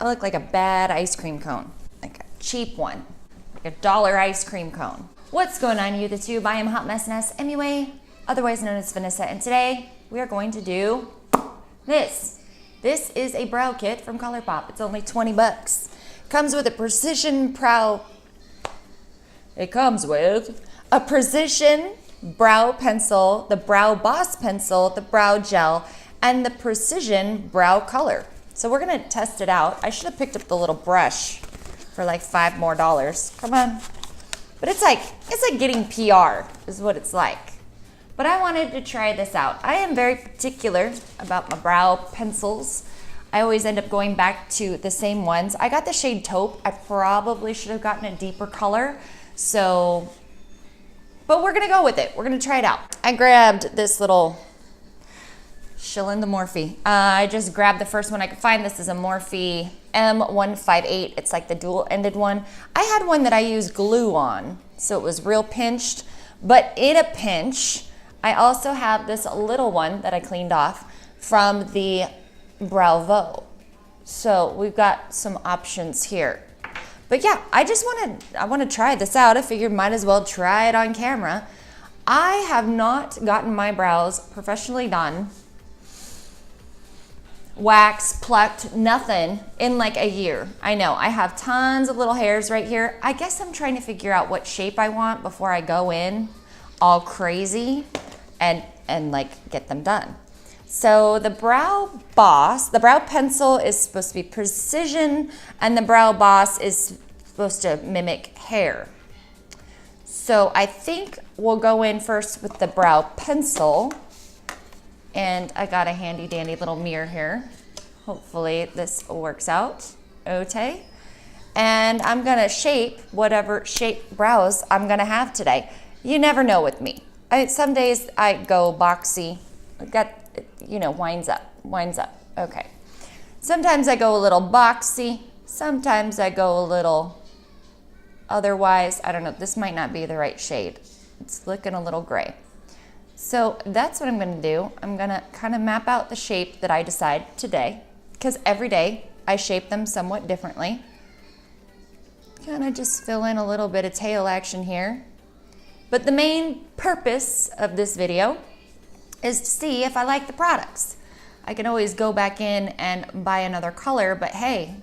I look like a bad ice cream cone, like a cheap one, like a $1 ice cream cone. What's going on, YouTube? I am HotMessNess, MUA, otherwise known as Vanessa, and today we are going to do this. This is a brow kit from Colourpop. It's only 20 bucks. Comes with a precision brow. It comes with a precision brow pencil, the Brow Boss pencil, the brow gel, and the precision brow color. So we're gonna test it out. I should have picked up the little brush for like $5 more. Come on. But it's like getting PR is what it's like. But I wanted to try this out. I am very particular about my brow pencils. I always end up going back to the same ones. I got the shade Taupe. I probably should have gotten a deeper color. So, but we're gonna go with it. We're gonna try it out. I grabbed this little shillin' the Morphe. I just grabbed the first one I could find. This is a Morphe M158. It's like the dual-ended one. I had one that I used glue on, so it was real pinched. But in a pinch, I also have this little one that I cleaned off from the Bravo. So we've got some options here. But yeah, I want to try this out. I figured might as well try it on camera. I have not gotten my brows professionally done, waxed, plucked, nothing in like a year. I know, I have tons of little hairs right here. I guess I'm trying to figure out what shape I want before I go in all crazy and like get them done. So the Brow Boss, the brow pencil is supposed to be precision, and the Brow Boss is supposed to mimic hair. So I think we'll go in first with the brow pencil, and I got a handy dandy little mirror here. Hopefully this works out okay. And I'm gonna shape whatever shape brows I'm gonna have today. You never know with me. Some days I go boxy, winds up, okay. Sometimes I go a little boxy, sometimes I go a little otherwise. I don't know, this might not be the right shade. It's looking a little gray. So that's what I'm gonna do. I'm gonna kind of map out the shape that I decide today, because every day I shape them somewhat differently. Kind of just fill in a little bit of tail action here. But the main purpose of this video is to see if I like the products. I can always go back in and buy another color, but hey,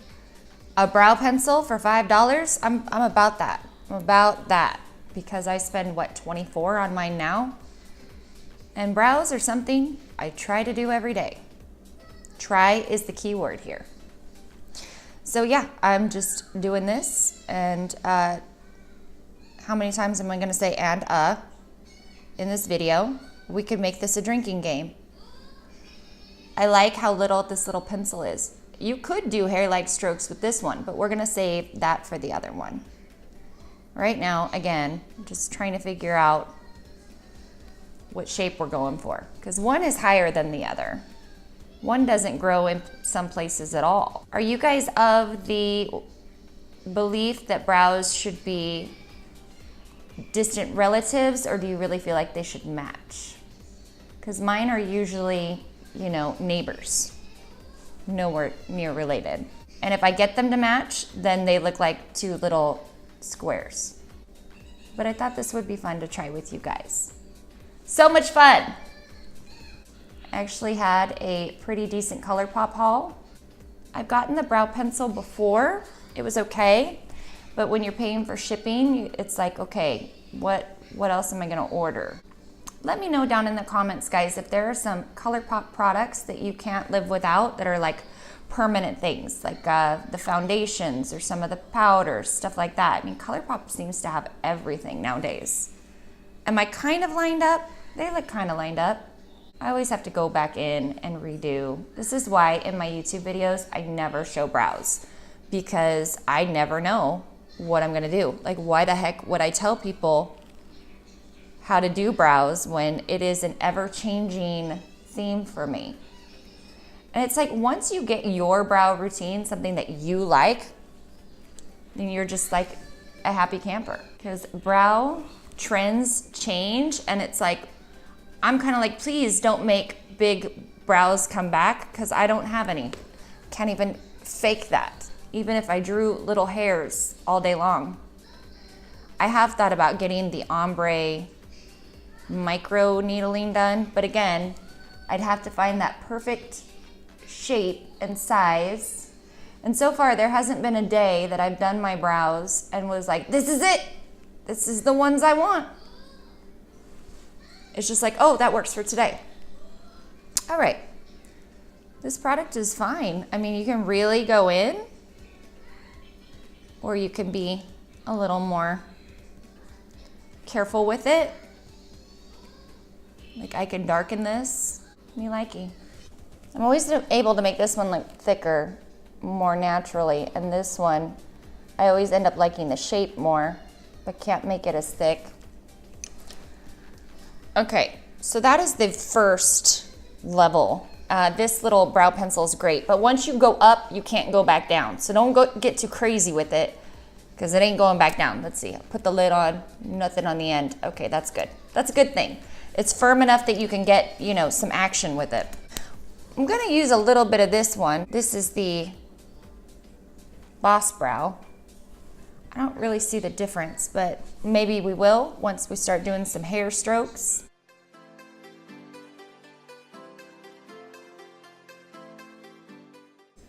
a brow pencil for $5, I'm about that. I'm about that, because I spend, what, $24 on mine now? And brows are something I try to do every day. Try is the key word here. So yeah, I'm just doing this, and how many times am I gonna say and in this video? We could make this a drinking game. I like how little this little pencil is. You could do hair-like strokes with this one, but we're gonna save that for the other one. Right now, again, I'm just trying to figure out what shape we're going for, because one is higher than the other. One doesn't grow in some places at all. Are you guys of the belief that brows should be distant relatives, or do you really feel like they should match? Because mine are usually, neighbors, nowhere near related. And if I get them to match, then they look like two little squares. But I thought this would be fun to try with you guys. So much fun! I actually had a pretty decent Colourpop haul. I've gotten the brow pencil before. It was okay. But when you're paying for shipping, it's like, okay, what else am I gonna order? Let me know down in the comments, guys, if there are some Colourpop products that you can't live without that are like permanent things, like the foundations or some of the powders, stuff like that. I mean, Colourpop seems to have everything nowadays. Am I kind of lined up? They look kind of lined up. I always have to go back in and redo. This is why in my YouTube videos, I never show brows, because I never know what I'm gonna do. Like, why the heck would I tell people how to do brows when it is an ever-changing theme for me? And it's like, once you get your brow routine, something that you like, then you're just like a happy camper. Because brow trends change, and it's like, I'm kind of like, please don't make big brows come back, because I don't have any. Can't even fake that, even if I drew little hairs all day long. I have thought about getting the ombre micro needling done, but again, I'd have to find that perfect shape and size. And so far, there hasn't been a day that I've done my brows and was like, this is it. This is the ones I want. It's just like, oh, that works for today. All right. This product is fine. I mean, you can really go in, or you can be a little more careful with it. Like I can darken this. Me likey. I'm always able to make this one look thicker, more naturally, and this one, I always end up liking the shape more, but can't make it as thick. Okay, so that is the first level. This little brow pencil is great, but once you go up, you can't go back down. So don't get too crazy with it, because it ain't going back down. Let's see, I'll put the lid on, nothing on the end. Okay, that's good. That's a good thing. It's firm enough that you can get, you know, some action with it. I'm gonna use a little bit of this one. This is the Boss Brow. I don't really see the difference, but maybe we will once we start doing some hair strokes.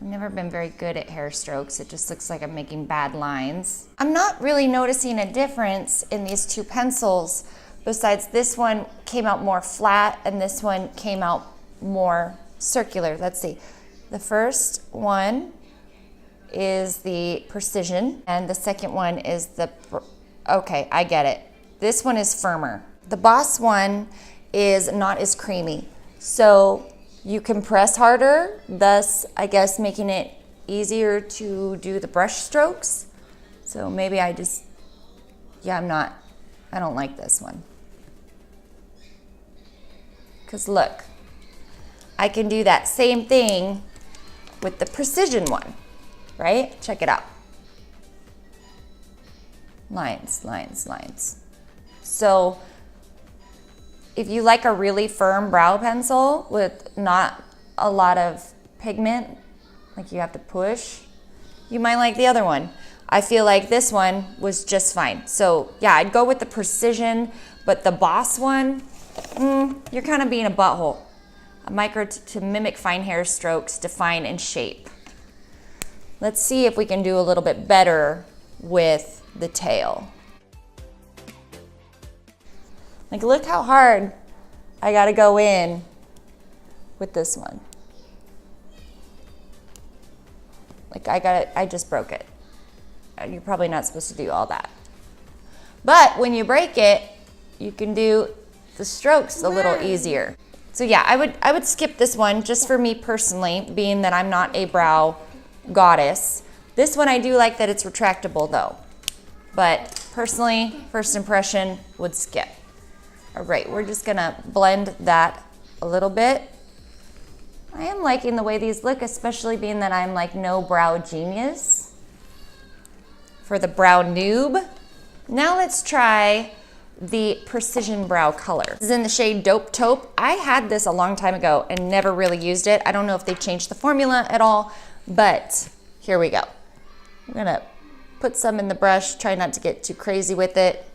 I've never been very good at hair strokes. It just looks like I'm making bad lines. I'm not really noticing a difference in these two pencils, besides this one came out more flat and this one came out more circular. Let's see. The first one is the Precision, and the second one is the, okay, I get it. This one is firmer. The Boss one is not as creamy. So you can press harder, thus, I guess, making it easier to do the brush strokes. So maybe I just, yeah, I don't like this one. Because look, I can do that same thing with the Precision one, right? Check it out. Lines, lines, lines. So if you like a really firm brow pencil with not a lot of pigment, like you have to push, you might like the other one. I feel like this one was just fine. So yeah, I'd go with the Precision, but the Boss one, you're kind of being a butthole. A micro to mimic fine hair strokes, define and shape. Let's see if we can do a little bit better with the tail. Like, look how hard I gotta go in with this one. Like, I just broke it. You're probably not supposed to do all that. But when you break it, you can do the strokes a little easier. So yeah, I would skip this one just for me personally, being that I'm not a brow goddess. This one I do like that it's retractable though. But personally, first impression, would skip. All right, we're just gonna blend that a little bit. I am liking the way these look, especially being that I'm like no brow genius. For the brow noob. Now let's try the Precision Brow color. This is in the shade Dope Taupe. I had this a long time ago and never really used it. I don't know if they changed the formula at all, but here we go. I'm gonna put some in the brush, try not to get too crazy with it.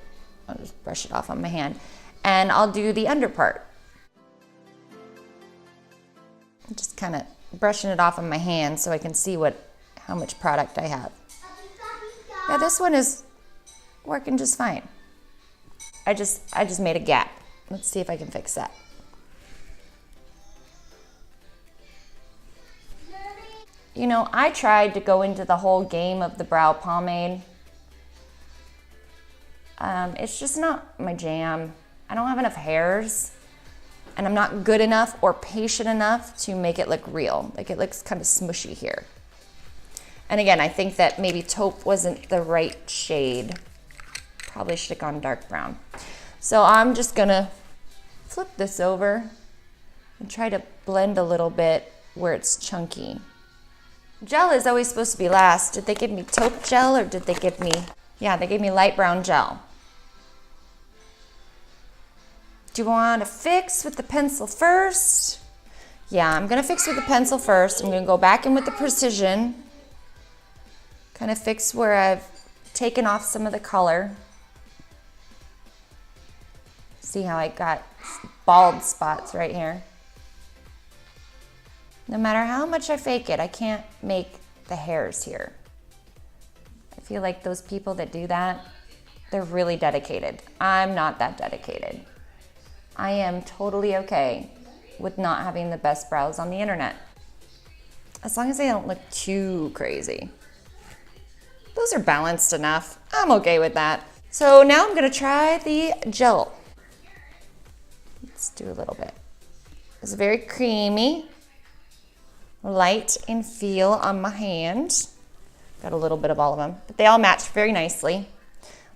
I'll just brush it off on my hand. And I'll do the under part. I'm just kind of brushing it off on my hand so I can see how much product I have. Yeah, this one is working just fine. I just made a gap. Let's see if I can fix that. You know, I tried to go into the whole game of the brow pomade. It's just not my jam. I don't have enough hairs, and I'm not good enough or patient enough to make it look real. Like, it looks kind of smushy here. And again, I think that maybe taupe wasn't the right shade. Probably should have gone dark brown. So I'm just gonna flip this over and try to blend a little bit where it's chunky. Gel is always supposed to be last. Did they give me taupe gel or did they give me, yeah, they gave me light brown gel. Do you want to fix with the pencil first? Yeah, I'm gonna fix with the pencil first. I'm gonna go back in with the Precision kind of fix where I've taken off some of the color. See how I got bald spots right here? No matter how much I fake it, I can't make the hairs here. I feel like those people that do that, they're really dedicated. I'm not that dedicated. I am totally okay with not having the best brows on the internet. As long as they don't look too crazy. Those are balanced enough. I'm okay with that. So now I'm gonna try the gel. Let's do a little bit. It's very creamy, light in feel on my hand. Got a little bit of all of them, but they all match very nicely.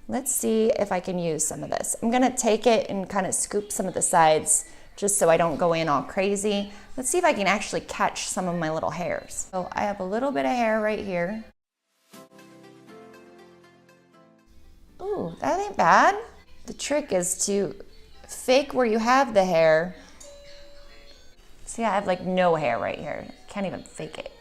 Let's see if I can use some of this. I'm gonna take it and kind of scoop some of the sides just so I don't go in all crazy. Let's see if I can actually catch some of my little hairs. So I have a little bit of hair right here. Ooh, that ain't bad. The trick is to fake where you have the hair. See, I have like no hair right here. Can't even fake it.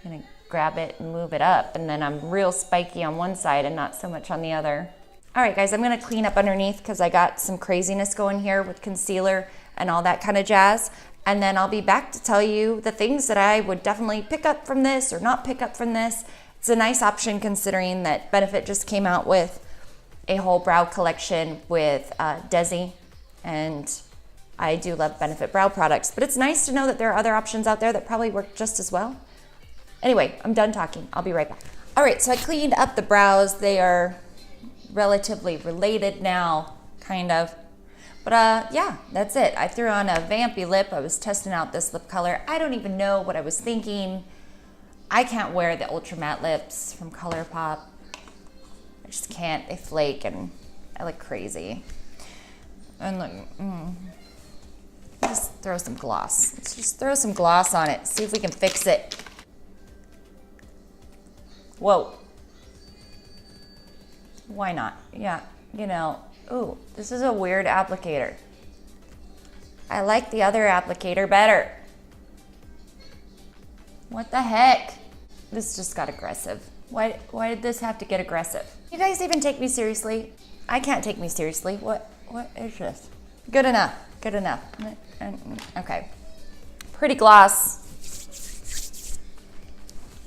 I'm gonna grab it and move it up, and then I'm real spiky on one side and not so much on the other. All right, guys, I'm gonna clean up underneath because I got some craziness going here with concealer and all that kind of jazz. And then I'll be back to tell you the things that I would definitely pick up from this or not pick up from this. It's a nice option considering that Benefit just came out with a whole brow collection with Desi, and I do love Benefit brow products, but it's nice to know that there are other options out there that probably work just as well. Anyway, I'm done talking. I'll be right back. All right, so I cleaned up the brows. They are relatively related now, kind of. But yeah, that's it. I threw on a vampy lip. I was testing out this lip color. I don't even know what I was thinking. I can't wear the ultra matte lips from Colourpop. I just can't. They flake and I look crazy. And look, just throw some gloss. Let's just throw some gloss on it. See if we can fix it. Whoa. Why not? Yeah, you know, ooh, this is a weird applicator. I like the other applicator better. What the heck? This just got aggressive. Why did this have to get aggressive? You guys even take me seriously? I can't take me seriously. What is this? Good enough, good enough. Okay, pretty gloss.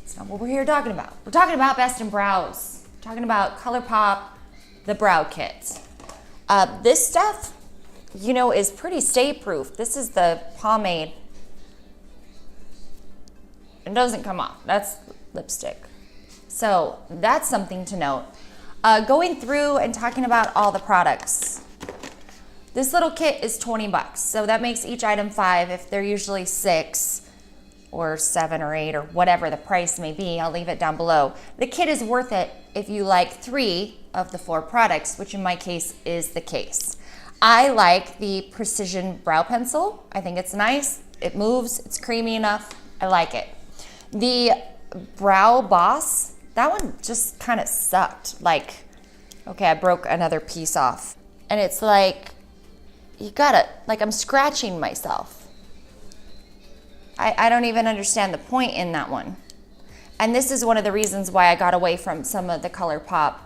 It's not what we're here talking about. We're talking about Best in Brows. We're talking about Colourpop, the brow kit. This stuff, you know, is pretty stay-proof. This is the pomade. It doesn't come off. That's lipstick. So that's something to note. Going through and talking about all the products. This little kit is 20 bucks. So that makes each item 5. If they're usually 6 or 7 or 8 or whatever the price may be, I'll leave it down below. The kit is worth it if you like 3 of the 4 products, which in my case is the case. I like the Precision Brow Pencil. I think it's nice. It moves. It's creamy enough. I like it. The Brow Boss, that one just kind of sucked. Like, okay, I broke another piece off. And it's like, you gotta, like I'm scratching myself. I don't even understand the point in that one. And this is one of the reasons why I got away from some of the Colourpop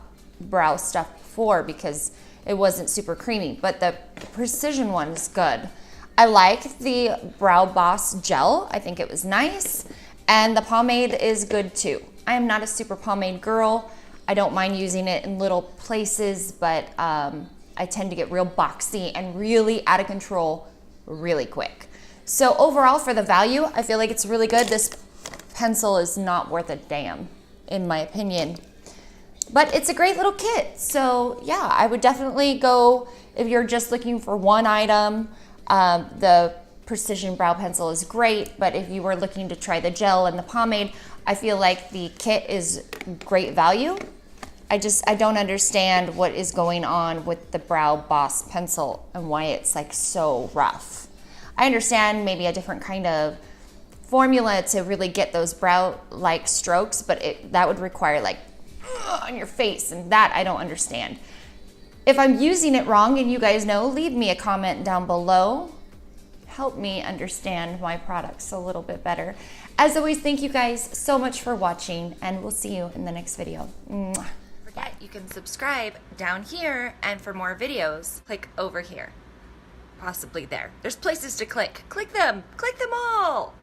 brow stuff before, because it wasn't super creamy, but the Precision one is good. I like the Brow Boss gel. I think it was nice. And the pomade is good too. I am not a super pomade girl. I don't mind using it in little places, but I tend to get real boxy and really out of control really quick. So overall, for the value, I feel like it's really good. This pencil is not worth a damn, in my opinion. But it's a great little kit. So yeah, I would definitely go, if you're just looking for one item, the Precision Brow Pencil is great. But if you were looking to try the gel and the pomade, I feel like the kit is great value. I don't understand what is going on with the Brow Boss pencil and why it's like so rough. I understand maybe a different kind of formula to really get those brow-like strokes, but that would require like on your face, and that I don't understand. If I'm using it wrong and you guys know, leave me a comment down below. Help me understand my products a little bit better. As always, thank you guys so much for watching, and we'll see you in the next video. Mwah. Forget, you can subscribe down here, and for more videos, click over here. Possibly there. There's places to click. Click them all!